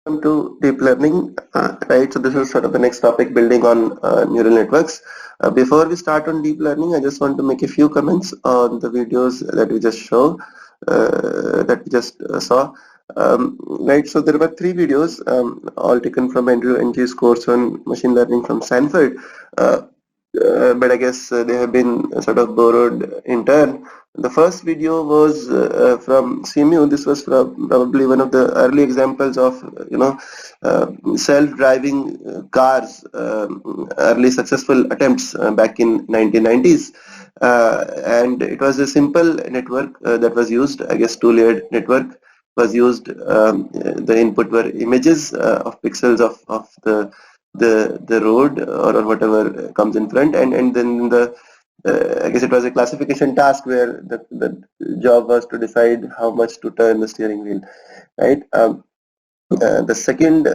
Welcome to deep learning, right? So this is sort of the next topic, building on neural networks. Before we start on deep learning, I just want to make a few comments on the videos that we just saw. Right, so there were three videos, all taken from Andrew Ng's course on machine learning from Stanford. But I guess they have been sort of borrowed in turn. The first video was from CMU. This was from probably one of the early examples of self-driving cars, early successful attempts back in 1990s. And it was a simple network that was used, I guess two-layered network was used. The input were images of pixels of the road or whatever comes in front, and then I guess it was a classification task where the job was to decide how much to turn the steering wheel, right? The second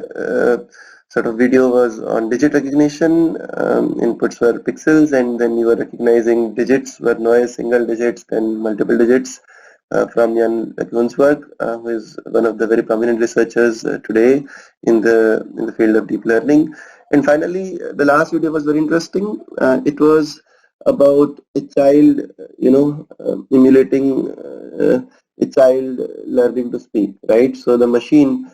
sort of video was on digit recognition. Inputs were pixels, and then you were recognizing digits were noise, single digits, then multiple digits. From Jan LeCun's work, who is one of the very prominent researchers today in the field of deep learning. And finally, the last video was very interesting. It was about a child, emulating a child learning to speak, right? So the machine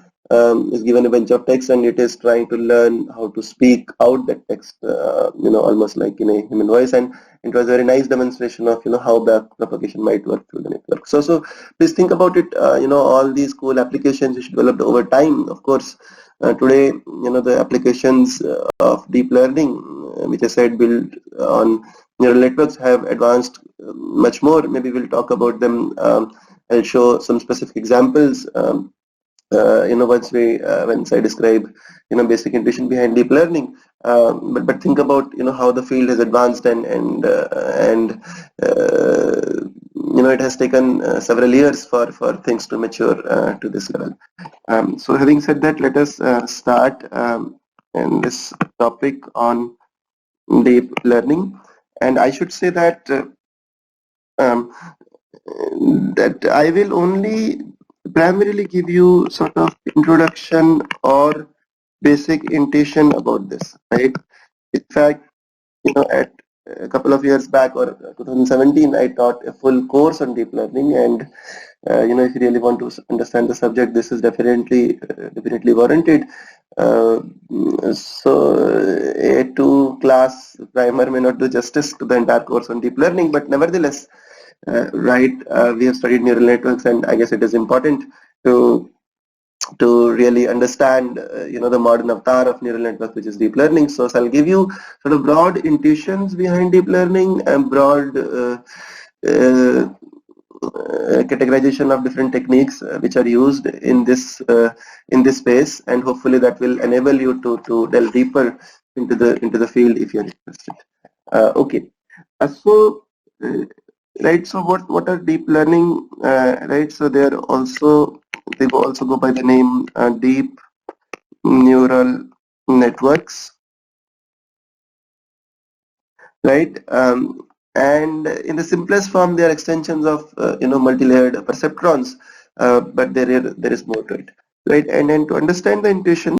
is given a bunch of text and it is trying to learn how to speak out that text, almost like in a human voice. And it was a very nice demonstration of how the propagation might work through the network. So please think about it. All these cool applications which developed over time. Of course, today the applications of deep learning, which I said built on neural networks, have advanced much more. Maybe we'll talk about them. I'll show some specific examples. Once I describe basic intuition behind deep learning, but think about how the field has advanced and it has taken several years for things to mature to this level. So having said that, let us start in this topic on deep learning. And I should say that that I will only primarily give you sort of introduction or basic intuition about this, right? In fact, at a couple of years back, or 2017, I taught a full course on deep learning, and if you really want to understand the subject, this is definitely warranted. So a 2-class primer may not do justice to the entire course on deep learning, but nevertheless, we have studied neural networks, and I guess it is important to really understand the modern avatar of neural network, which is deep learning. So I'll give you sort of broad intuitions behind deep learning and broad categorization of different techniques which are used in this space, and hopefully that will enable you to delve deeper into the field if you're interested. Okay, so right, so what are deep learning, right? So they also go by the name deep neural networks, right? And in the simplest form, they are extensions of multi-layered perceptrons, but there is more to it, right? And then to understand the intuition,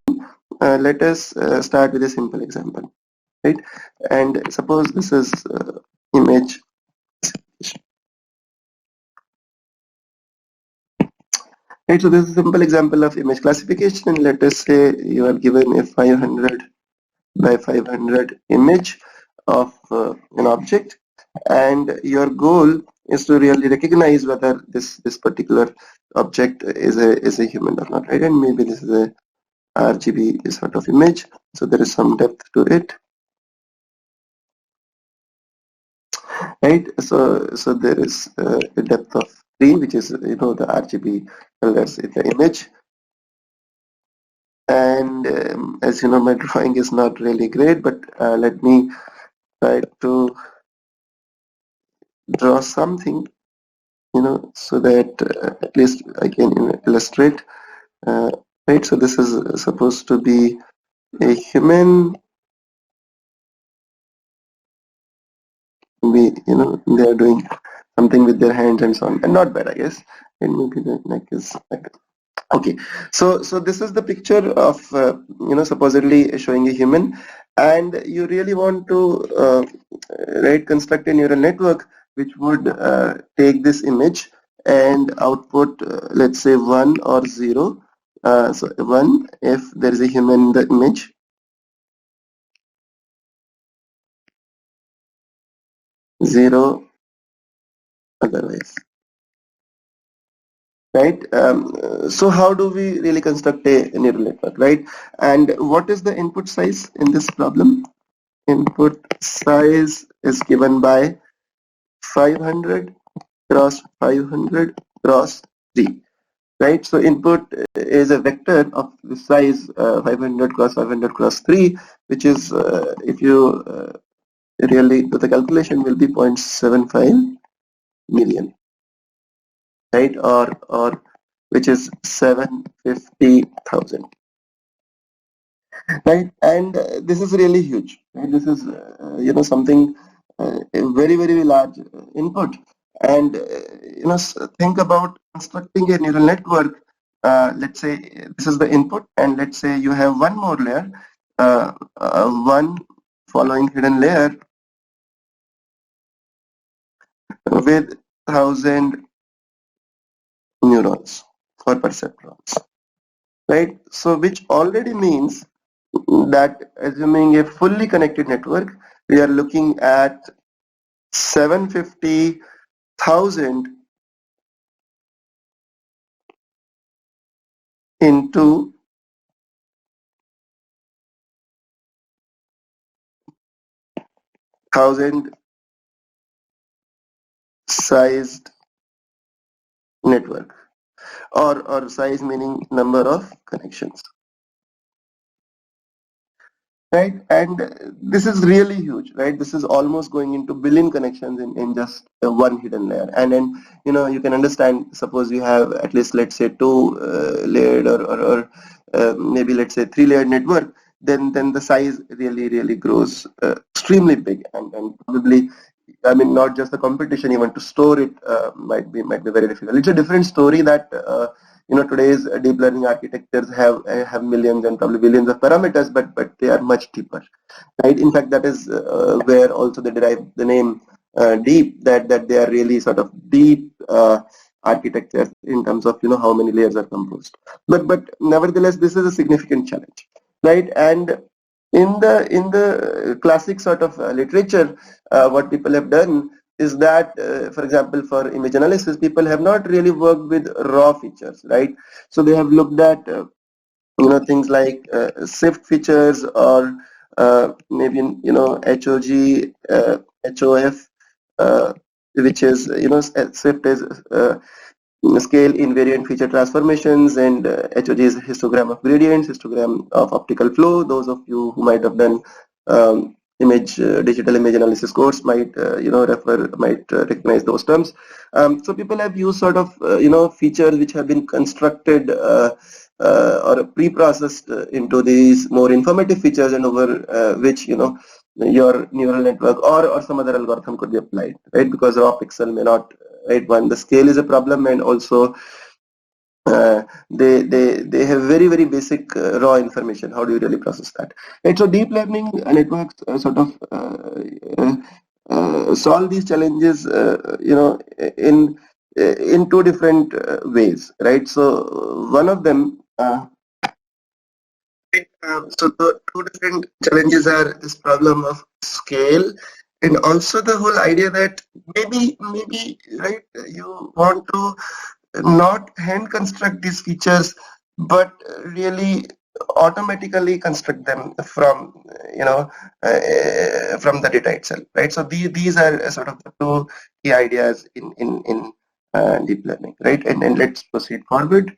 let us start with a simple example, right? And suppose this is image. Right, so this is a simple example of image classification. Let us say you are given a 500 by 500 image of an object, and your goal is to really recognize whether this particular object is a human or not, right? And maybe this is a RGB sort of image, so there is some depth to it, right? So there is a depth of 3, which is the RGB colors in the image. And as you know, my drawing is not really great, but let me try to draw something, so that at least I can illustrate. Right, so this is supposed to be a human. Maybe they are doing something with their hands and so on, and not bad, I guess. And maybe the neck is like that. Okay, so this is the picture of supposedly showing a human, and you really want to right, construct a neural network which would take this image and output let's say 1 or 0. So 1 if there is a human in the image, 0 otherwise. Right. So how do we really construct a neural network, right? And what is the input size in this problem? Input size is given by 500 cross 500 cross 3, right? So input is a vector of the size 500 cross 500 cross 3, which is if you really do the calculation will be 0.75 million, right? Or which is 750,000, right? And this is really huge, right? This is something a very large input. And think about constructing a neural network. Let's say this is the input, and let's say you have one more layer, one following hidden layer with 1,000 neurons or perceptrons, right? So which already means that assuming a fully connected network, we are looking at 750,000 into 1,000 sized network, or size meaning number of connections, right? And this is really huge, right? This is almost going into billion connections in just one hidden layer. And then you can understand, suppose you have at least let's say two layered or maybe let's say three layered network, then the size really grows extremely big, and probably, I mean, not just the competition, even to store it might be very difficult. It's a different story that today's deep learning architectures have millions and probably billions of parameters, but they are much deeper, right? In fact, that is where also they derive the name deep, that they are really sort of deep architectures in terms of how many layers are composed. But nevertheless, this is a significant challenge, right? And in the classic sort of literature, what people have done is that, for example, for image analysis, people have not really worked with raw features, right? So they have looked at things like SIFT features, or maybe HOG, HOF, which is SIFT is scale invariant feature transformations, and HOG is histogram of gradients, histogram of optical flow. Those of you who might have done digital image analysis course might recognize those terms. So people have used sort of features which have been constructed or pre-processed into these more informative features, and over which your neural network or some other algorithm could be applied, right? Because raw pixel may not, right? One, the scale is a problem, and also they have very basic raw information. How do you really process that, right? So deep learning networks sort of solve these challenges in two different ways, right? So one of them so the two different challenges are this problem of scale, and also the whole idea that maybe right, you want to not hand construct these features, but really automatically construct them from from the data itself, right? So these are sort of the two key ideas in deep learning, right? And let's proceed forward.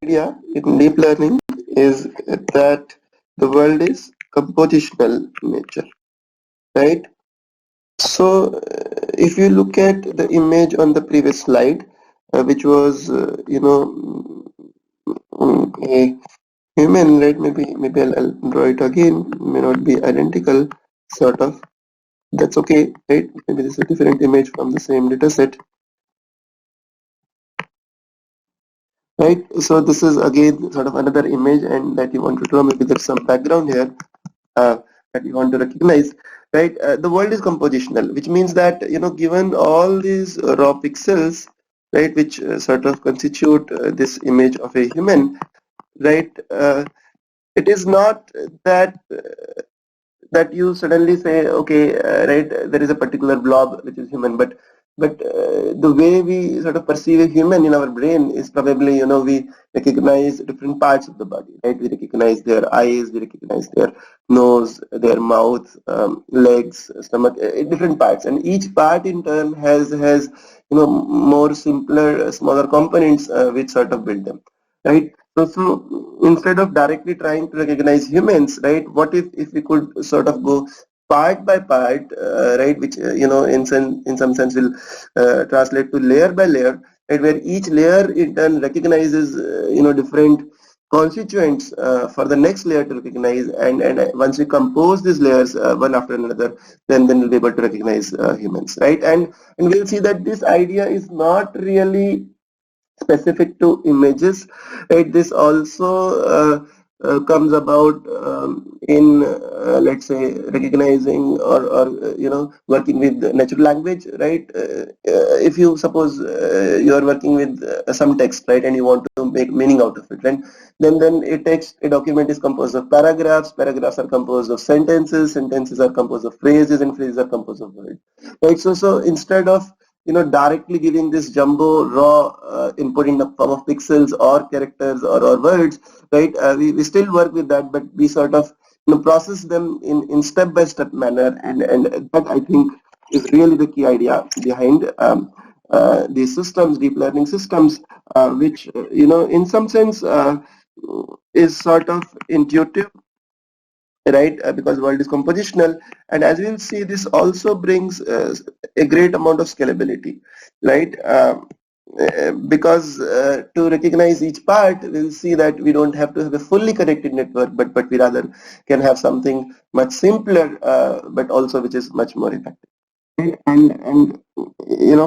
Idea in deep learning is that the world is compositional in nature, right? So if you look at the image on the previous slide, which was a human, right? Maybe I'll draw it again. May not be identical, sort of. That's okay, right? Maybe this is a different image from the same data set, right? So this is again sort of another image, and that you want to draw. Maybe there's some background here uh, that you want to recognize, right? The world is compositional, which means that given all these raw pixels, right, which sort of constitute this image of a human, right? It is not that you suddenly say, okay, right, there is a particular blob which is human, but the way we sort of perceive a human in our brain is probably, we recognize different parts of the body, right? We recognize their eyes, we recognize their nose, their mouth, legs, stomach, different parts, and each part in turn has more simpler, smaller components which sort of build them, right? So instead of directly trying to recognize humans, right, what if we could sort of go part by part, right, which in some sense will translate to layer by layer, right, where each layer in turn recognizes different constituents for the next layer to recognize, and once we compose these layers one after another, then we'll be able to recognize humans, right? And we'll see that this idea is not really specific to images, right? This also comes about in let's say recognizing or working with natural language, right? If you suppose you are working with some text, right, and you want to make meaning out of it, right? Then a document is composed of paragraphs are composed of sentences are composed of phrases, and phrases are composed of words, right? So instead of directly giving this jumbo raw input in the form of pixels or characters or words, right? We still work with that, but we sort of process them in step-by-step manner, and that I think is really the key idea behind these systems, deep learning systems, which in some sense is sort of intuitive, right? Because world is compositional, and as we'll see, this also brings a great amount of scalability, right? Because to recognize each part, we'll see that we don't have to have a fully connected network, but we rather can have something much simpler, but also which is much more effective. Right? And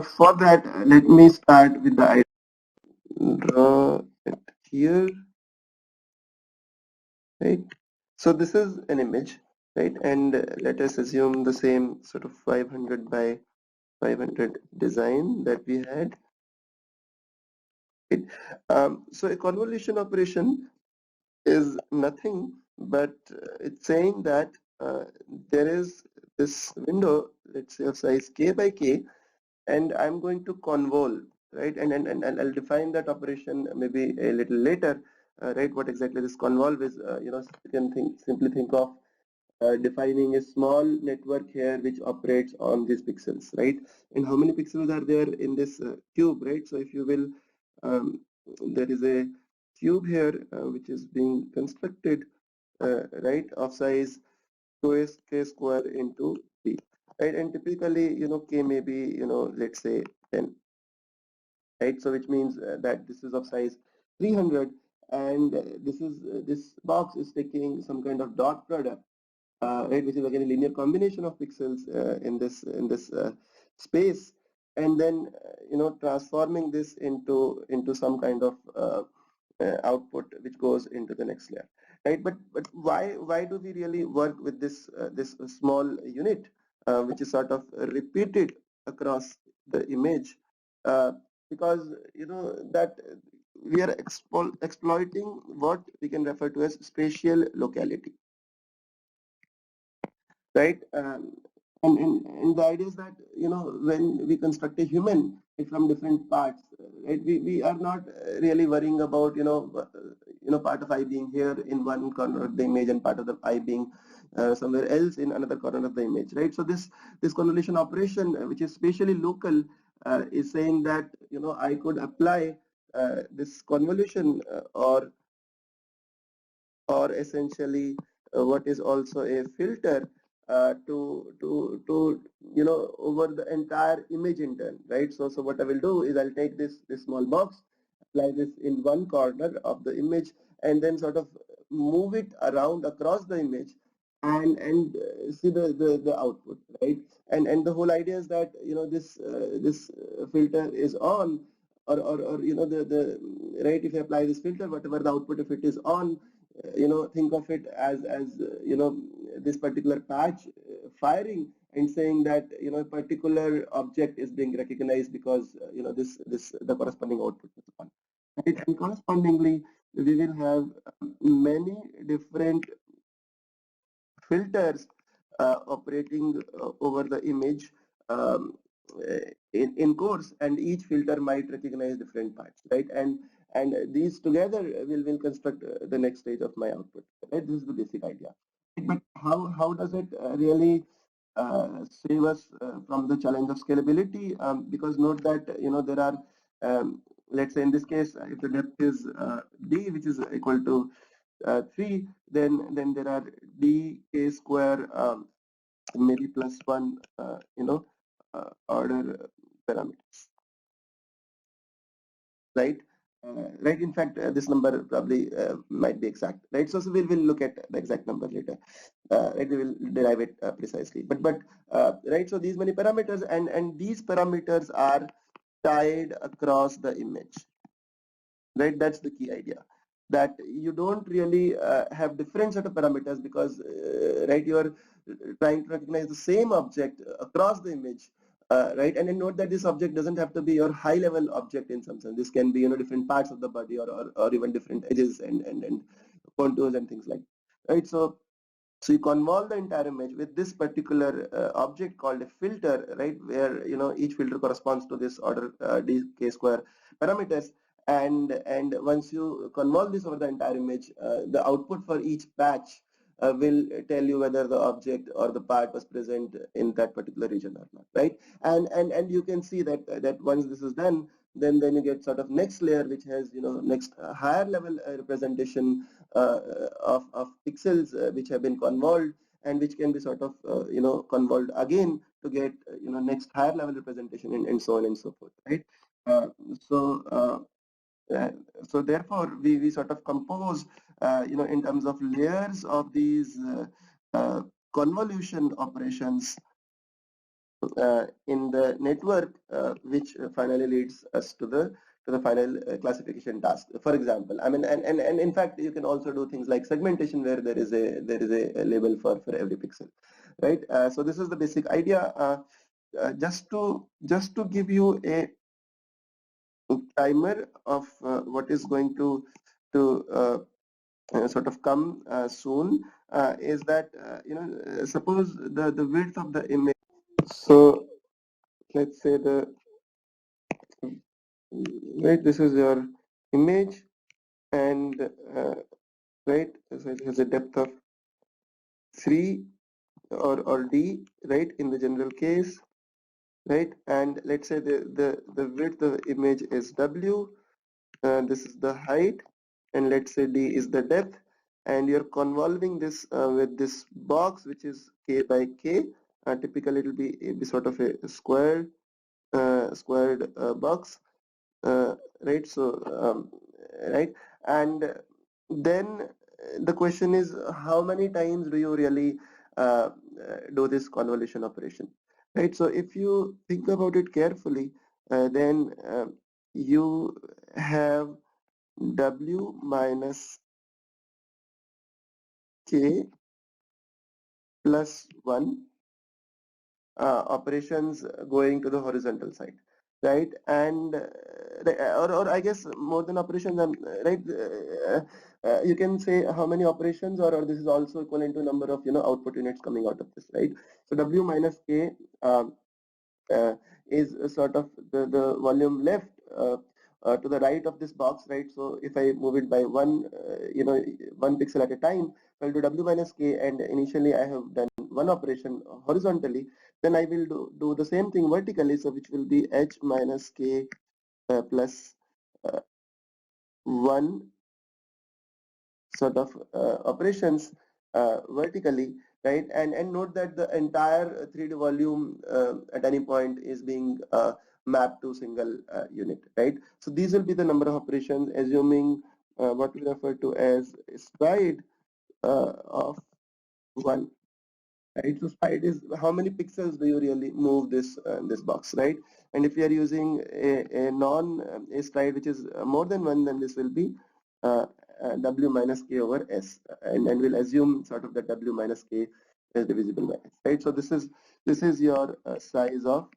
for that, let me start with the idea. Draw it here, right? So this is an image, right? And let us assume the same sort of 500 by 500 design that we had. Right? So a convolution operation is nothing but it's saying that there is this window, let's say of size k by k, and I'm going to convolve, right? And I'll define that operation maybe a little later, right? What exactly this convolve is, you can simply think of defining a small network here which operates on these pixels, right? And how many pixels are there in this cube, right? So if you will, there is a cube here which is being constructed, right, of size 2s k square into t, right? And typically, k may be, let's say 10, right? So which means that this is of size 300, and this box is taking some kind of dot product, right, which is again a linear combination of pixels in this space, and then transforming this into some kind of output which goes into the next layer, right? But why do we really work with this small unit which is sort of repeated across the image? Uh, because that we are exploiting what we can refer to as spatial locality, right? And the idea is that when we construct a human from different parts, right? We are not really worrying about part of eye being here in one corner of the image and part of the eye being somewhere else in another corner of the image, right? So this convolution operation, which is spatially local, is saying that I could apply this convolution or essentially what is also a filter to over the entire image in turn, right? So what I will do is I'll take this small box apply this in one corner of the image and then sort of move it around across the image and see the output, right? And the whole idea is that this filter is on, or the right, if you apply this filter, whatever the output, if it is on, think of it as this particular patch firing and saying that a particular object is being recognized because this the corresponding output is on, right? And correspondingly we will have many different filters operating over the image um, in course, and each filter might recognize different parts, right? And these together will construct the next stage of my output, right? This is the basic idea. But how does it really save us from the challenge of scalability? Because note that there are let's say in this case, if the depth is d, which is equal to 3, then there are d k square maybe plus 1 order parameters, right? Right, in fact this number probably might be exact, right? So we'll look at the exact number later, right? We will derive it precisely, but right, so these many parameters, and these parameters are tied across the image, right? That's the key idea, that you don't really have different set of parameters, because right, you are trying to recognize the same object across the image, right? And then note that this object doesn't have to be your high level object in some sense. This can be different parts of the body, or even different edges and contours and things like that, right? So you convolve the entire image with this particular object called a filter, right? Where each filter corresponds to this order d k square parameters, and once you convolve this over the entire image, the output for each patch will tell you whether the object or the part was present in that particular region or not, right? And you can see that once this is done, then you get sort of next layer, which has next higher level representation of pixels which have been convolved, and which can be sort of convolved again to get next higher level representation, and so on and so forth, right? uh, so uh, uh, so therefore we sort of compose in terms of layers of these convolution operations in the network, which finally leads us to the final classification task. For example, I mean, and in fact, you can also do things like segmentation, where there is a label for every pixel, right? So this is the basic idea. Just to give you a timer of what is going to sort of come soon, is that suppose the width of the image. So let's say right, this is your image, and right, so it has a depth of 3 or d, right, in the general case, right? And let's say the width of the image is w, this is the height, and let's say d is the depth, and you're convolving this with this box, which is k by k. Typically it will be sort of a squared box, right? So right, and then the question is, how many times do you really do this convolution operation, right? So if you think about it carefully, then you have w minus k plus 1 operations going to the horizontal side, right? And or I guess more than operations, right? You can say how many operations, or this is also equivalent to number of output units coming out of this, right? So w minus k um, is sort of the volume left to the right of this box, right? So if I move it by one pixel at a time, I'll do w minus k, and initially I have done one operation horizontally. Then I will do the same thing vertically, so which will be h minus k plus 1 sort of operations vertically, right? And note that the entire 3D volume at any point is being map to single unit, right? So these will be the number of operations, assuming what we refer to as stride of 1. Right, so stride is how many pixels do you really move this box, right? And if you are using a non a stride which is more than 1, then this will be uh, w minus k over s, and we'll assume sort of that w minus k is divisible by s, right? So this is your size of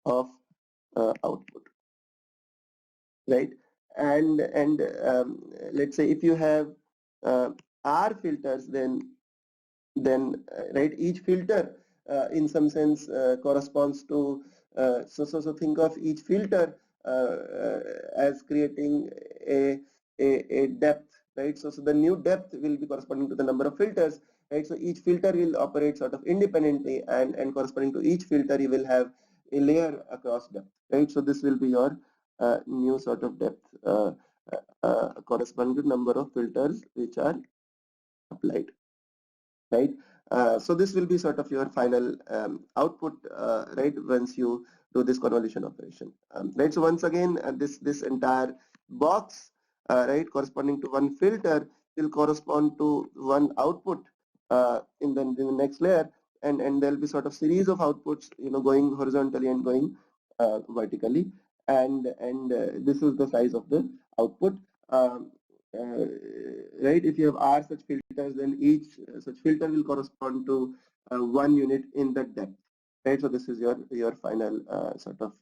output, right? And let's say if you have uh, r filters, then right, each filter in some sense corresponds to so think of each filter as creating a, a depth, right? So the new depth will be corresponding to the number of filters, right? So each filter will operate sort of independently, and corresponding to each filter you will have a layer across depth, right? So this will be your new sort of depth corresponding to number of filters which are applied, right? So this will be sort of your final output, right, once you do this convolution operation, right? So once again, this entire box, right, corresponding to one filter will correspond to one output in the next layer, and there'll be sort of series of outputs, going horizontally and going vertically, and this is the size of the output. Um, uh, right, if you have r such filters, then each such filter will correspond to 1 unit in the depth, right? So this is your final sort of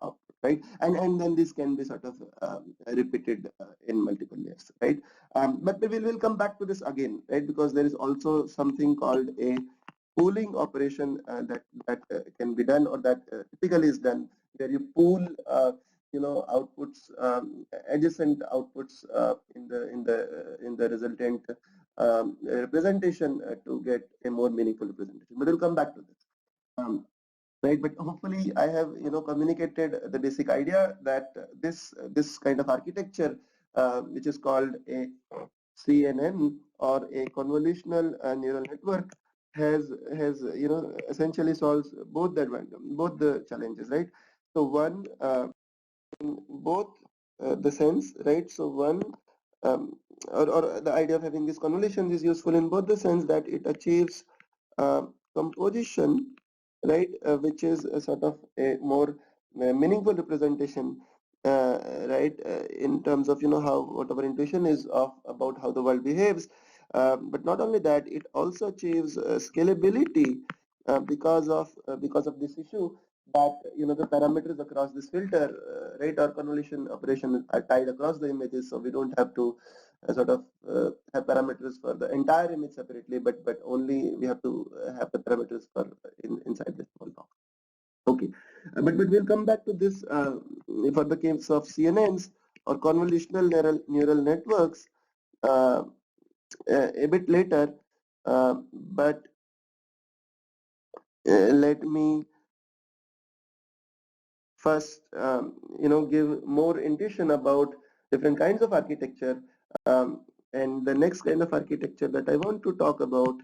output, right? And then this can be sort of repeated in multiple layers, right? But we will come back to this again, right? Because there is also something called a pooling operation that can be done, or that typically is done, where you pool outputs, adjacent outputs in the resultant representation to get a more meaningful representation. But we'll come back to this. Right, but hopefully I have communicated the basic idea that this kind of architecture, which is called a CNN, or a convolutional neural network, has essentially solves both the challenges, right? So one, in both the sense, right? So one, um, or the idea of having these convolutions is useful in both the sense that it achieves uh, composition, right, which is a sort of a more meaningful representation, right, in terms of how what our intuition is of about how the world behaves. But not only that, it also achieves scalability because of this issue, that the parameters across this filter, right, or convolution operation are tied across the images, so we don't have to sort of have parameters for the entire image separately, but only we have to have the parameters for inside this small box. Okay, but we'll come back to this for the case of CNNs or convolutional neural networks uh, a bit later. But let me first give more intuition about different kinds of architecture, and the next kind of architecture that I want to talk about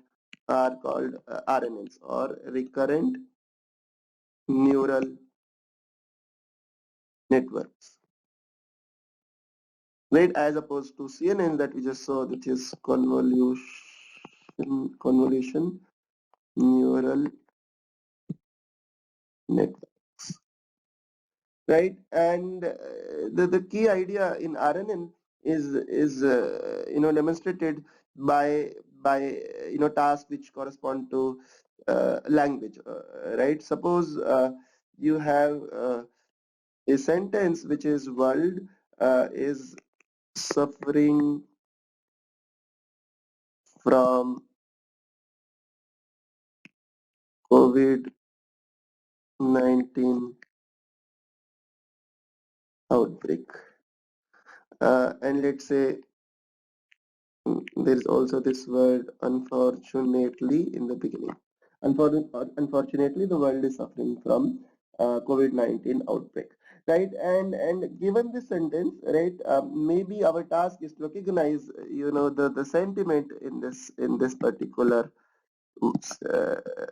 are called RNNs, or recurrent neural networks, right, as opposed to CNN that we just saw, which is convolution neural networks, right? And the key idea in RNN is demonstrated by tasks which correspond to language, right? Suppose you have a sentence which is world is suffering from COVID-19 outbreak, and let's say there is also this word unfortunately in the beginning. Unfortunately, the world is suffering from COVID-19 outbreak, right? And given this sentence, right, maybe our task is to recognize, the sentiment in this particular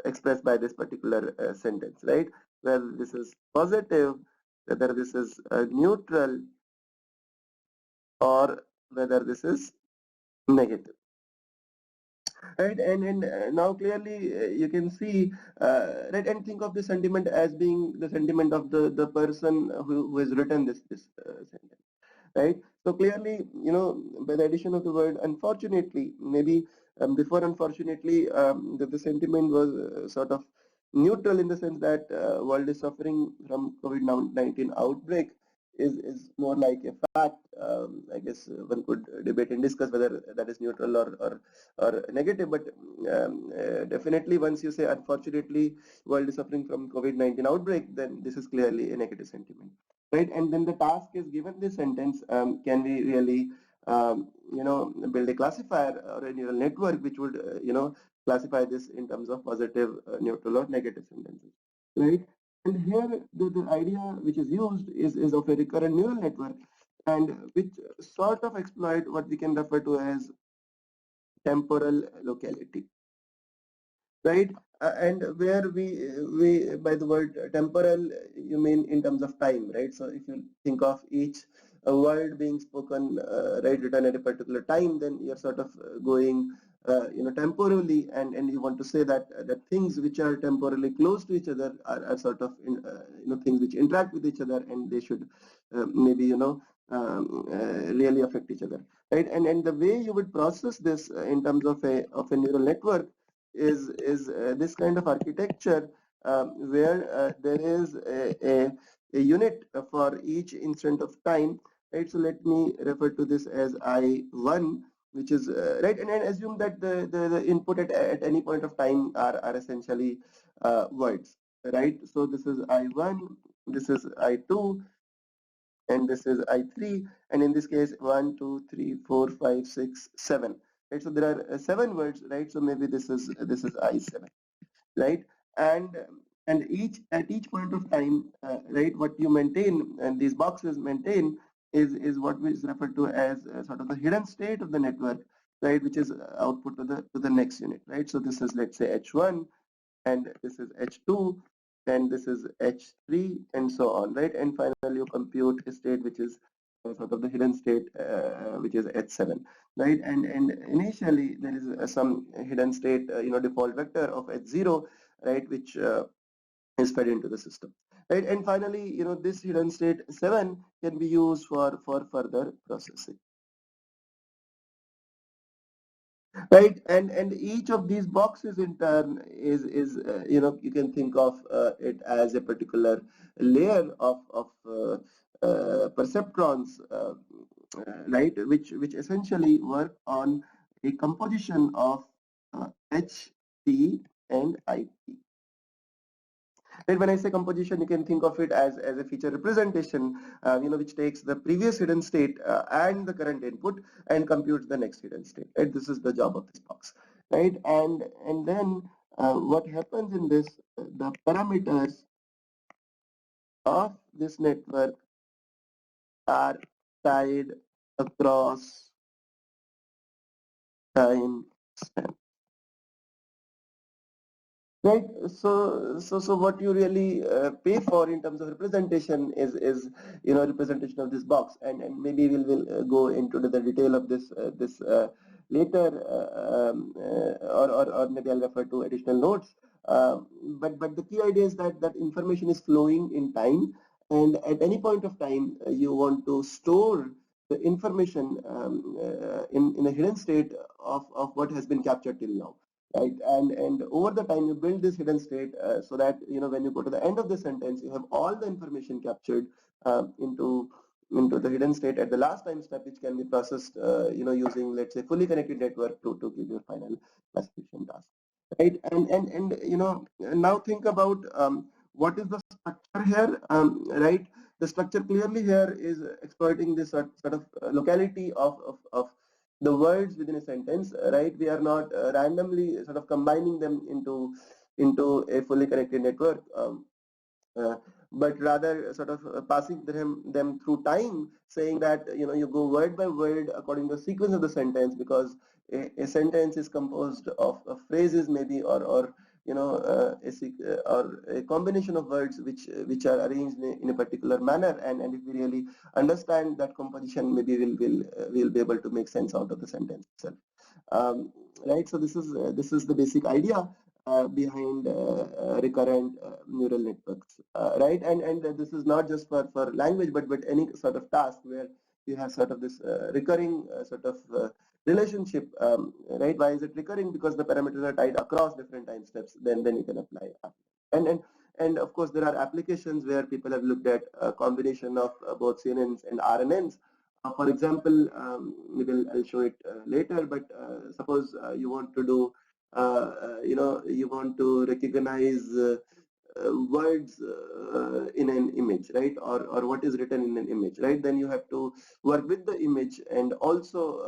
expressed by this particular sentence, right? whether this is positive, whether this is neutral, or whether this is negative. Right, and now clearly you can see, right, and think of the sentiment as being the sentiment of the person who has written this sentence. Right, so clearly, by the addition of the word unfortunately, maybe before unfortunately, the sentiment was sort of neutral, in the sense that world is suffering from COVID-19 outbreak is more like a fact. I guess one could debate and discuss whether that is neutral or negative, but definitely once you say unfortunately world is suffering from COVID-19 outbreak, then this is clearly a negative sentiment. Right, and then the task is given this sentence, can we really build a classifier or a neural network which would classify this in terms of positive, neutral, or negative sentences, right? And here the idea which is used is of a recurrent neural network, and which sort of exploit what we can refer to as temporal locality, right? And where we by the word temporal, you mean in terms of time, right? So if you think of each word being spoken, right, written at a particular time, then you're sort of going temporally, and you want to say that that things which are temporally close to each other are sort of things which interact with each other, and they should maybe really affect each other, right? And the way you would process this in terms of a neural network is this kind of architecture, where there is a unit for each instant of time, right? So let me refer to this as I1, which is right, and assume that the input at any point of time are essentially words, right? So this is I1, this is I2, and this is I3, and in this case 1, 2, 3, 4, 5, 6, 7. Right, so there are 7 words, right? So maybe this is I7, right? And each point of time, right, what you maintain and these boxes maintain is what is referred to as sort of the hidden state of the network, right, which is output to the next unit, right? So this is, let's say, H1, and this is H2, and this is H3, and so on, right? And finally you compute a state which is sort of the hidden state, which is H7, right? And initially there is some hidden state, default vector of H0, right, which is fed into the system, right? And finally, this hidden state 7 can be used for further processing. Right, and each of these boxes in turn is you can think of it as a particular layer of perceptrons, right, which essentially work on a composition of H, T, and IP. And when I say composition, you can think of it as a feature representation, which takes the previous hidden state and the current input and computes the next hidden state. Right? This is the job of this box, right? And then what happens in this, the parameters of this network are tied across time span. Right. So what you really pay for in terms of representation is representation of this box, and maybe we'll go into the detail of this later, or maybe I'll refer to additional notes. But the key idea is that information is flowing in time, and at any point of time you want to store the information in a hidden state of what has been captured till now. Right, and over the time you build this hidden state, so that when you go to the end of the sentence, you have all the information captured into the hidden state at the last time step, which can be processed using, let's say, fully connected network to give your final classification task, right? And now think about what is the structure here, right? The structure clearly here is exploiting this sort of locality of the words within a sentence, right? We are not randomly sort of combining them into a fully connected network, uh, but rather sort of passing them through time, saying that you go word by word according to the sequence of the sentence, because a sentence is composed of phrases maybe, or or a combination of words which are arranged in a particular manner, and if we really understand that composition, maybe we'll be able to make sense out of the sentence itself. Right. So this is the basic idea behind recurrent neural networks, right? And this is not just for language, but any sort of task where you have sort of this recurring sort of relationship, right? Why is it recurring? Because the parameters are tied across different time steps. Then you can apply. And of course, there are applications where people have looked at a combination of both CNNs and RNNs. For example, maybe I'll show it later, but suppose you want to do, you want to recognize words in an image, right? Or what is written in an image, right? Then you have to work with the image and also,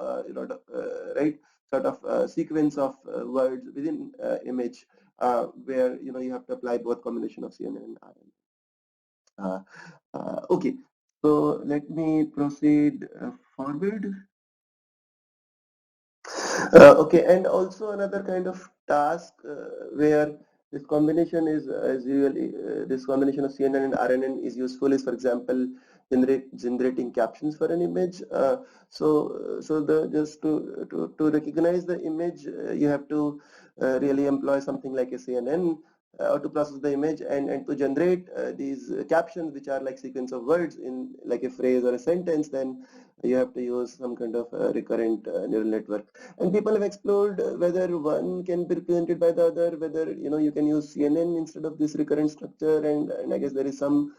right, sort of sequence of words within image where, you have to apply both combination of CNN and RNN. Okay, so let me proceed forward. Okay, and also another kind of task where this combination is usually this combination of CNN and RNN is useful is, for example, generating captions for an image. So the just to recognize the image, you have to really employ something like a CNN. Or to process the image and to generate these captions, which are like sequence of words in like a phrase or a sentence, then you have to use some kind of recurrent neural network. And people have explored whether one can be represented by the other, whether you can use CNN instead of this recurrent structure, and I guess there is some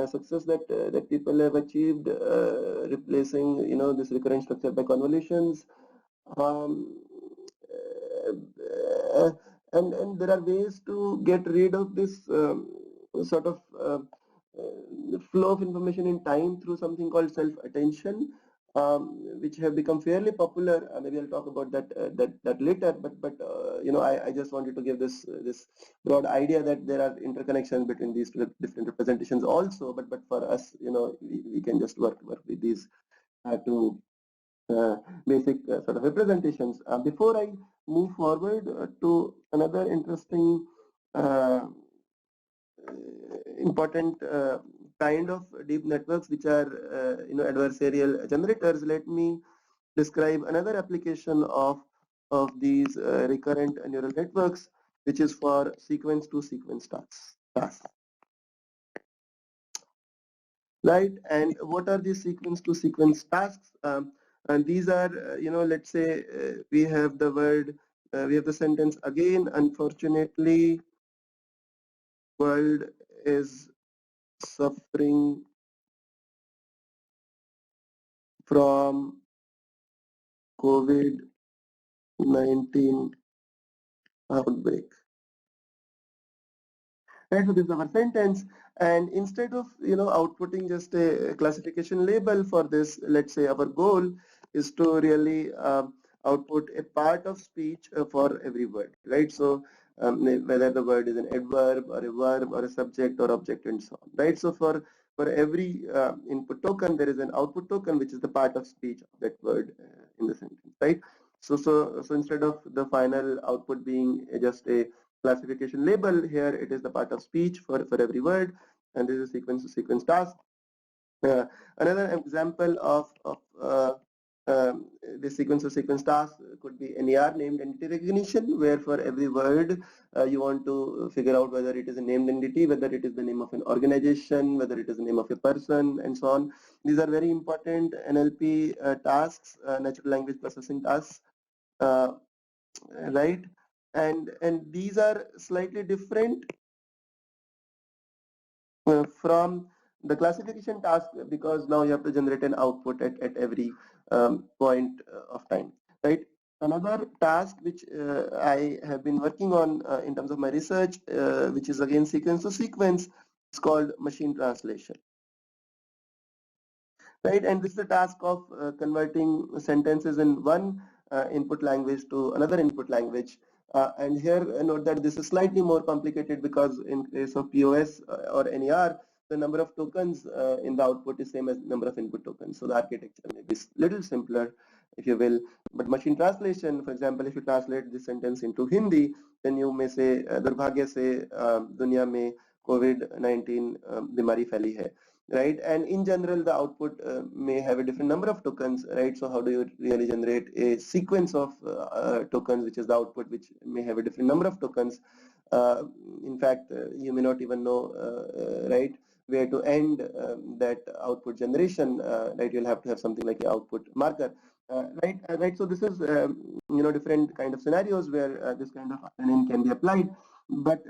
success that people have achieved replacing this recurrent structure by convolutions. Um, uh, and there are ways to get rid of this sort of flow of information in time through something called self-attention, which have become fairly popular. Maybe I'll talk about that later. But I just wanted to give this broad idea that there are interconnections between these different representations also. But for us, we can just work with these two basic sort of representations. Before I move forward to another interesting important kind of deep networks, which are adversarial generators, let me describe another application of these recurrent neural networks, which is for sequence to sequence tasks. Right? And what are these sequence to sequence tasks? And these are, let's say we have the word, we have the sentence again. Unfortunately, world is suffering from COVID-19 outbreak. Right, so this is our sentence, and instead of outputting just a classification label for this, let's say our goal is to really output a part of speech for every word, right? So whether the word is an adverb or a verb or a subject or object and so on, right? So for every input token, there is an output token, which is the part of speech of that word in the sentence, right? So instead of the final output being just a classification label, here it is the part of speech for every word, and this is a sequence to sequence task. Another example of the sequence to sequence task could be NER, named entity recognition, where for every word you want to figure out whether it is a named entity, whether it is the name of an organization, whether it is the name of a person, and so on. These are very important NLP tasks, natural language processing tasks, right? And these are slightly different from the classification task, because now you have to generate an output at every point of time, right? Another task which I have been working on in terms of my research, which is again sequence to sequence, is called machine translation, right? And this is the task of converting sentences in one input language to another input language. And here note that this is slightly more complicated, because in case of POS or NER, the number of tokens in the output is same as number of input tokens. So the architecture may be little simpler if you will. But machine translation, for example, if you translate this sentence into Hindi, then you may say दुर्भाग्य से दुनिया में COVID-19 बीमारी फैली है, right? And in general, the output may have a different number of tokens, right? So how do you really generate a sequence of tokens, which is the output, which may have a different number of tokens? In fact, you may not even know, right, where to end that output generation, right? You'll have to have something like an output marker. Right. So this is different kind of scenarios where this kind of RNN can be applied. But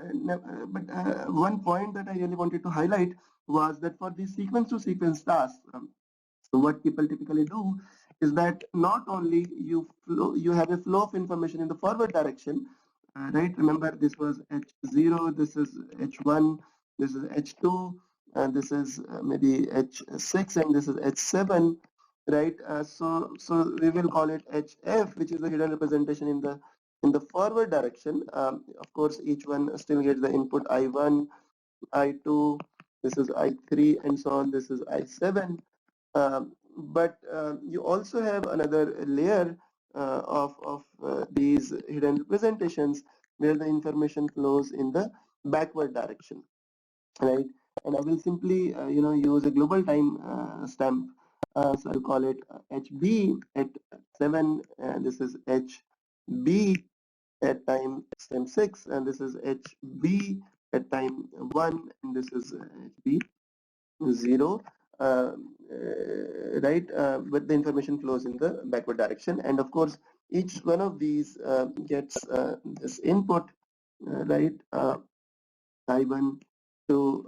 one point that I really wanted to highlight was that for these sequence-to-sequence tasks, so what people typically do is that not only you have a flow of information in the forward direction, right? Remember, this was H0, this is H1, this is H2, and this is maybe H6, and this is H7, right? So we will call it HF, which is the hidden representation in the forward direction. Of course, each one still gets the input I1, I2, this is I3, and so on. This is I7. But you also have another layer of these hidden representations where the information flows in the backward direction, right? And I will simply use a global time stamp. So I'll call it HB at 7, and this is HB at time stamp 6, and this is HB at time 1, and this is HB 0, right? But the information flows in the backward direction, and of course each one of these gets this input, right? I1 to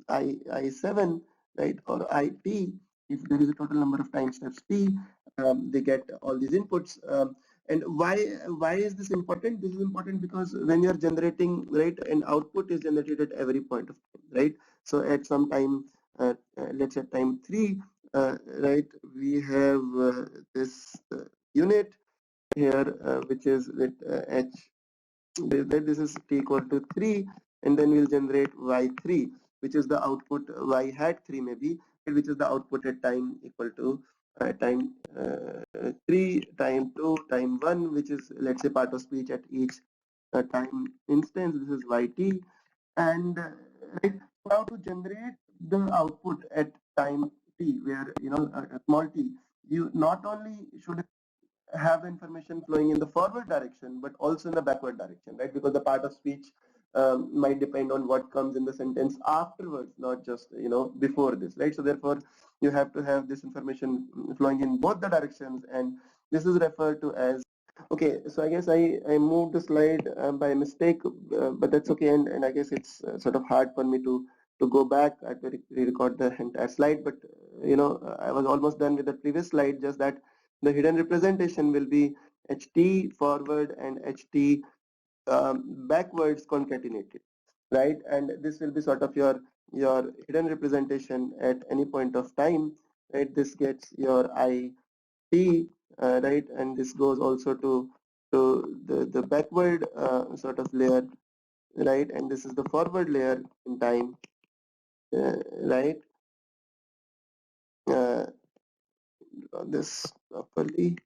I7, right, or IP. If there is a total number of time steps T, they get all these inputs. And why is this important? This is important because when you are generating, right, an output is generated at every point of time, right? So at some time, let's say time 3, right, we have this unit here, which is with H. This is T equal to 3, and then we'll generate Y3, which is the output. Y hat 3 maybe, which is the output at time equal to time 3, time 2, time 1, which is, let's say, part of speech at each time instance. This is YT. And right now, to generate the output at time T, where small t, you not only should have the information flowing in the forward direction, but also in the backward direction, right? Because the part of speech might depend on what comes in the sentence afterwards, not just before this, right? So therefore, you have to have this information flowing in both the directions, and this is referred to as. Okay, so I guess I moved the slide by mistake, but that's okay, and I guess it's sort of hard for me to go back. I have to re-record the entire slide, but I was almost done with the previous slide. Just that the hidden representation will be HT forward and HT backwards concatenated, right? And this will be sort of your hidden representation at any point of time, right? This gets your IT, right? And this goes also to the backward sort of layer, right? And this is the forward layer in time, right? This properly,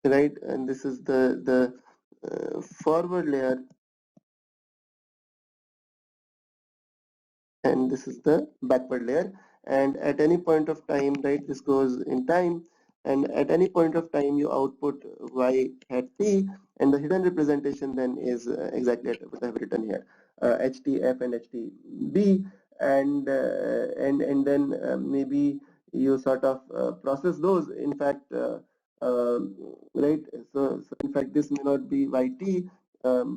right? And this is the forward layer, and this is the backward layer. And at any point of time, right, this goes in time, and at any point of time you output y hat t, and the hidden representation then is exactly what I have written here, htf and htb, and then maybe you sort of process those. In fact, right, so in fact this may not be yt,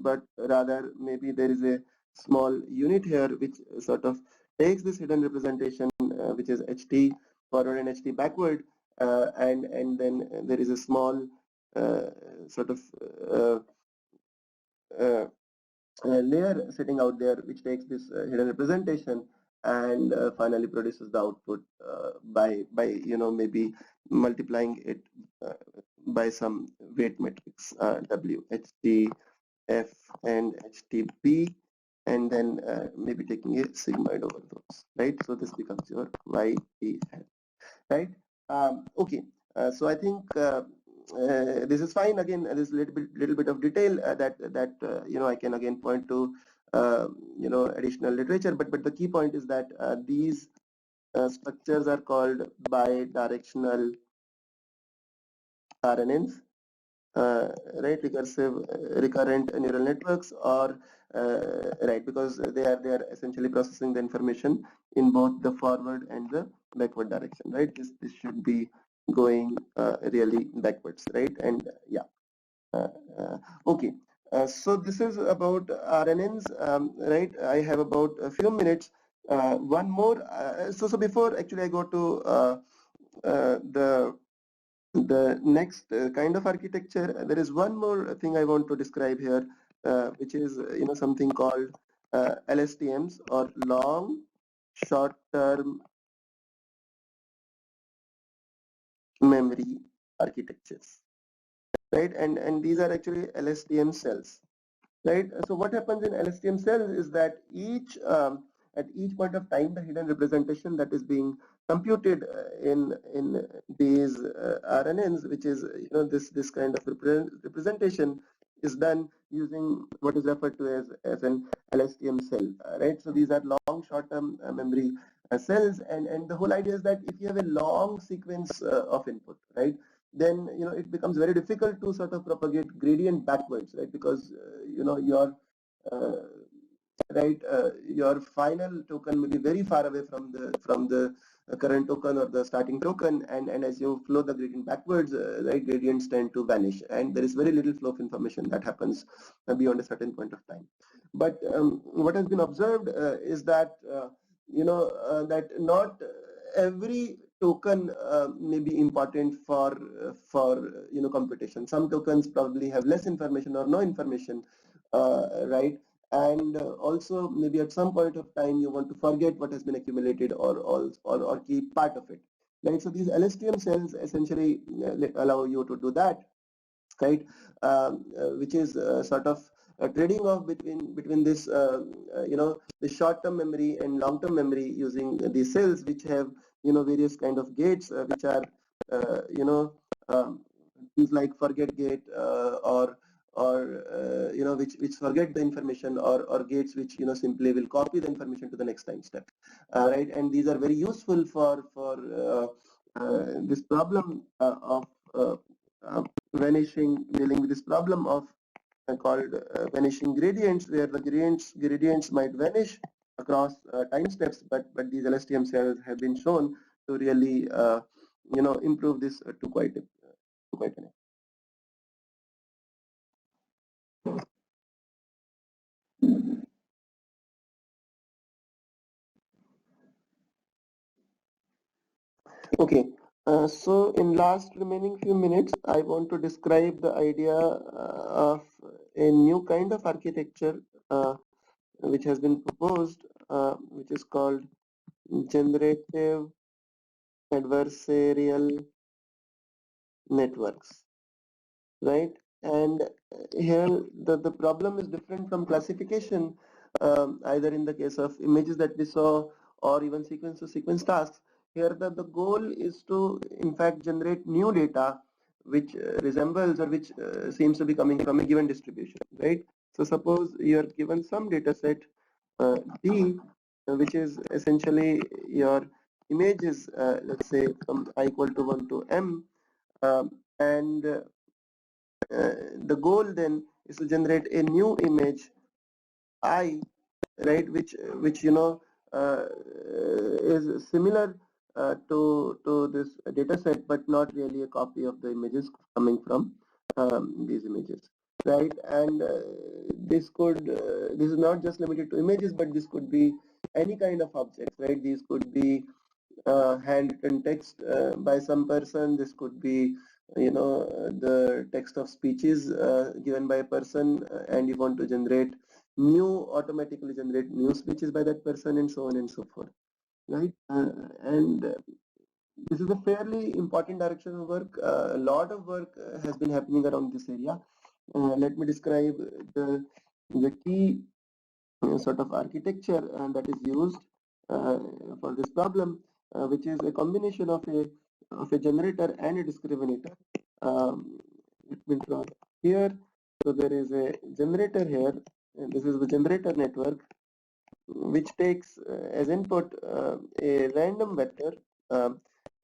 but rather maybe there is a small unit here which sort of takes this hidden representation, which is ht forward and ht backward, and then there is a small sort of uh, uh, layer sitting out there which takes this hidden representation and finally produces the output by maybe multiplying it uh, by some weight matrix, w, ht, f, and htp, and then maybe taking a sigmoid over those, right? So this becomes your y t hat, right? Okay, so I think this is fine. Again, there's a little bit of detail that I can again point to additional literature, but the key point is that these structures are called bidirectional RNNs, right? Recurrent neural networks, or right, because they are essentially processing the information in both the forward and the backward direction, right? This should be going really backwards, right? And yeah, okay. So this is about RNNs, right? I have about a few minutes. One more. So before actually I go to the next kind of architecture, there is one more thing I want to describe here, which is something called LSTMs, or long short-term memory architectures, right? And these are actually LSTM cells. Right. So what happens in LSTM cells is that at each point of time, the hidden representation that is being computed in these RNNs, which is this kind of representation, is done using what is referred to as an LSTM cell. Right. So these are long short-term memory cells, and the whole idea is that if you have a long sequence of input, right, then it becomes very difficult to sort of propagate gradient backwards, right? Because your uh, your final token will be very far away from the current token or the starting token, and as you flow the gradient backwards, right, gradients tend to vanish, and there is very little flow of information that happens beyond a certain point of time. But what has been observed is that that not every token may be important for computation. Some tokens probably have less information or no information, right? And also maybe at some point of time you want to forget what has been accumulated, or keep part of it, right? So these LSTM cells essentially allow you to do that, right? Which is sort of trading off between this the short-term memory and long-term memory, using these cells which have various kind of gates which are um, things like forget gate, or which forget the information, or gates which simply will copy the information to the next time step, right? And these are very useful for this problem of uh, dealing with this problem of called vanishing gradients, where the gradients might vanish across time steps, but these LSTM cells have been shown to really improve this to quite an extent. Okay, so in last remaining few minutes, I want to describe the idea of a new kind of architecture which has been proposed, which is called generative adversarial networks, right? And here the problem is different from classification, either in the case of images that we saw, or even sequence to sequence tasks. Here the goal is to in fact generate new data which resembles, or which seems to be coming from a given distribution, right? So suppose you are given some data set D, which is essentially your images, let's say from I equal to 1 to M, and the goal then is to generate a new image I, right, which is similar to this data set, but not really a copy of the images coming from these images, right? And this is not just limited to images, but this could be any kind of objects, right? These could be handwritten text by some person. This could be the text of speeches given by a person, and you want to automatically generate new speeches by that person, and so on and so forth, right? And this is a fairly important direction of work. A lot of work has been happening around this area. Let me describe the key sort of architecture that is used uh, for this problem, which is a combination of a of a generator and a discriminator. It will draw here. So there is a generator here, and this is the generator network, which takes as input a random vector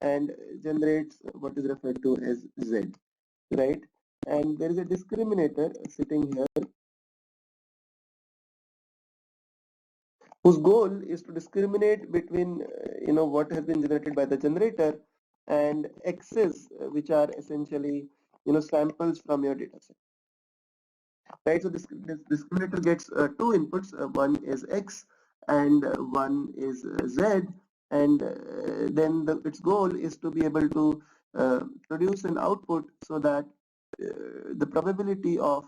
and generates what is referred to as Z, right? And there is a discriminator sitting here whose goal is to discriminate between what has been generated by the generator and x's, which are essentially samples from your data set, right? So this discriminator gets two inputs, one is x and one is z, and then its goal is to be able to produce an output so that the probability of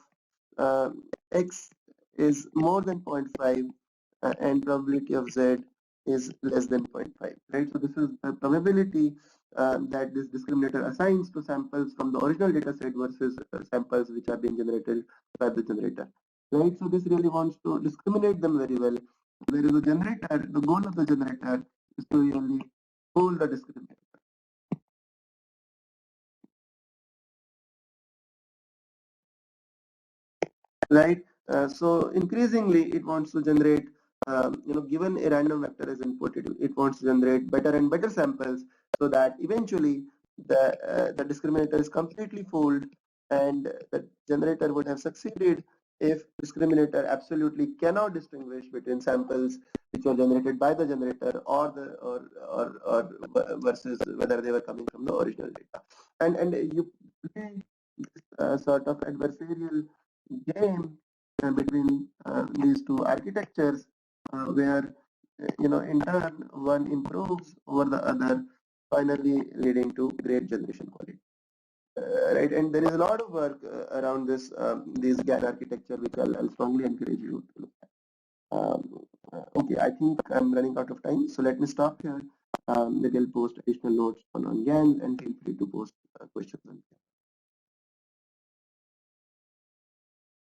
uh, x is more than 0.5 and probability of z is less than 0.5, right? So this is the probability that this discriminator assigns to samples from the original data set versus samples which are being generated by the generator, right? So this really wants to discriminate them very well. Whereas the generator, the goal of the generator is to really fool the discriminator, right? So increasingly, it wants to generate, given a random vector as input, it wants to generate better and better samples so that eventually the discriminator is completely fooled, and the generator would have succeeded if discriminator absolutely cannot distinguish between samples which were generated by the generator or versus whether they were coming from the original data. And you play this sort of adversarial game between these two architectures, where in turn one improves over the other, finally leading to great generation quality. Right, and there is a lot of work around these GAN architecture, which I'll strongly encourage you to look at. Okay, I think I'm running out of time, so let me stop here. Maybe I'll post additional notes on GAN, and feel free to post questions on